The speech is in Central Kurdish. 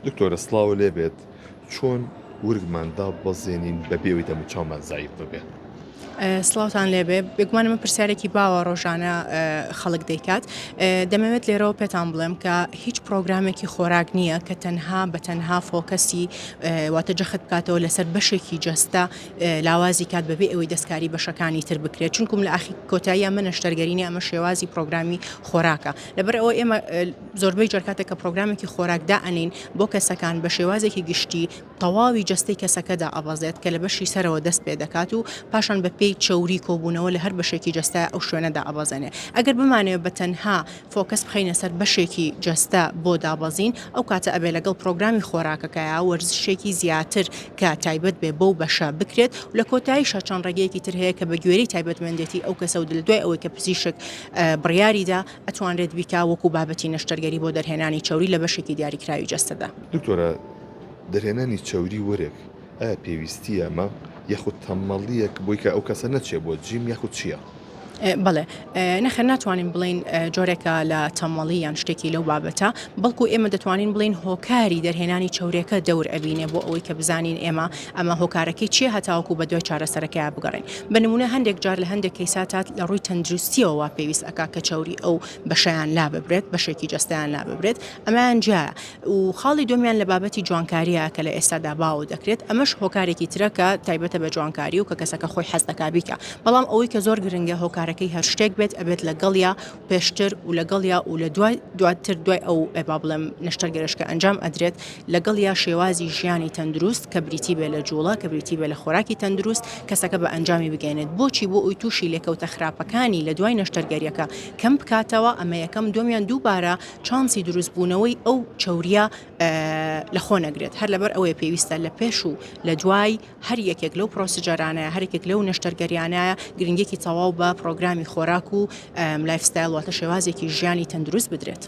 دکتۆرە سڵاو لێبێت چۆن ورگماندا بەزێنین بەبێەوەی دەموچاومان زایف ببێت. سڵاوتان لێبێ بگومانمە پرسیارێکی باوە ڕۆژانە خەڵک دەیکات دەمەوێت لێرەوە پێتان بڵێم کە هیچ پرۆگرامێکی خۆراک نییە کە تەنها بە تەنها فۆکەسی واتە جەخت بکاتەوە لەسەر بەشێکی جەستە لاوازی کات بەبێ ئەوەی دەستکاری بەشەکانی تر بکرێت چونکم لە ئاخی کۆتاییە منە شتەرگەرینی ئەمە شێوازی پرۆگرامی خۆراکە لەبەر ئەوە ئێمە زۆربەی جەرکاتێک کە پرۆگرامێکی خۆراکدا ئەنین بۆ کەسەکان بە شێوازێکی گشتی تەواوی جەستەی کەسەکەدا ئەبەزێت کە لە بەشی سەرەوە دەست پێ دەکات و پاشان بە پێی چوری کۆبوونەوە لە هەر بەشێکی جەستە ئەو شوێنەدا ئەبەزێنێ ئەگەر بمانێت بە تەنها فۆکەس بخینە سەر بەشێکی جەستە بۆ دابەزین ئەو کاتە ئەبێ لەگەڵ پرۆگرامی خۆراکەکەیە وەرزشێکی زیاتر کە تایبەت بێ بەو بەشە بکرێت و لە کۆتاییشە چەند ڕێگەیەکی تر هەیە کە بە گوێرەی تایبەتمەندێتی ئەو کەسە و دوای ئەوەی کە پزیشک بڕیاریدا ئەتوانرێت بیکا وەکو بابەتی نەشتەرگەری بۆ دەرهێنانی چوری لە بەشێکی دیاریکراوی جەستەدا. دکتۆرە دەرهێنانی چوری وەرێک ئایا پێویستی ئەمە یەخود تەمەڵیەک بۆی کە ئەو کەسە نەچێ بۆ جیم یاخود چییە؟ بڵێ نەخێر ناتوانین بڵین جۆرێکە لە تەمەڵی یان شتێکی لەو بابەتە بەڵکو ئێمە دەتوانین بڵین هۆکاری دەرهێنانی چورێکە دەور ئەبینێ بۆ ئەوەی کە بزانین ئێمە ئەمە هۆکارەکەی چیە هەتاوەکو بە دوای چارەسەرەکەی بگەڕین بە نمونە هەندێک جار لە هەندێک کەیساتات لە ڕووی تەندروستیەوە پێویست ئەکا کە چوری ئەو بەشیان لا ببرێت بەشێکی جەستیان لا ببرێت ئەمەیان جایە و خاڵی دومیان لە بابەتی جوانکاریە کە لە ئێستادا باو دەکرێت ئەمەش هۆکارێکی ترەکە تایبەتە بە جوانکاری و کە کەسەکە خۆی حەز دەکا بیکە بەڵام ئەوەی کە زۆر گرنگە هۆکارەکەی هەر شتێک بێت ئەبێت لەگەڵیا پێشتر و لەگەڵیا و لە دواتر دوای ئەو با بڵێم نەشتەرگەرشکە ئەنجام ئەدرێت لەگەڵیا شێوازی ژیانی تەندروست کە بریتی بێ لە جوڵە کە بریتی بێ لە خۆراکی تەندروست کەسەکە بە ئەنجامی بگەێنێت بۆچی بۆ ئەوی تووشی لێکەوتە خراپەکانی لە دوای نەشتەرگەریەکە کەم بکاتەوە ئەمە یەکەم دومیان دووبارە چانسی دروستبوونەوەی ئەو چوریە لە خۆ نەگرێت هەر لەبەر ئەوەیە پێویستە لە پێش و لە دوای هەر یەکێک لەو پرۆسیجەرانەیە هەرێکێک لەو نەشتەرگەریانایە گرنگێکی تەواو بە پرۆگرامی خۆراک و لایفستایل واتە شێوازێکی ژیانی تەندروست بدرێت.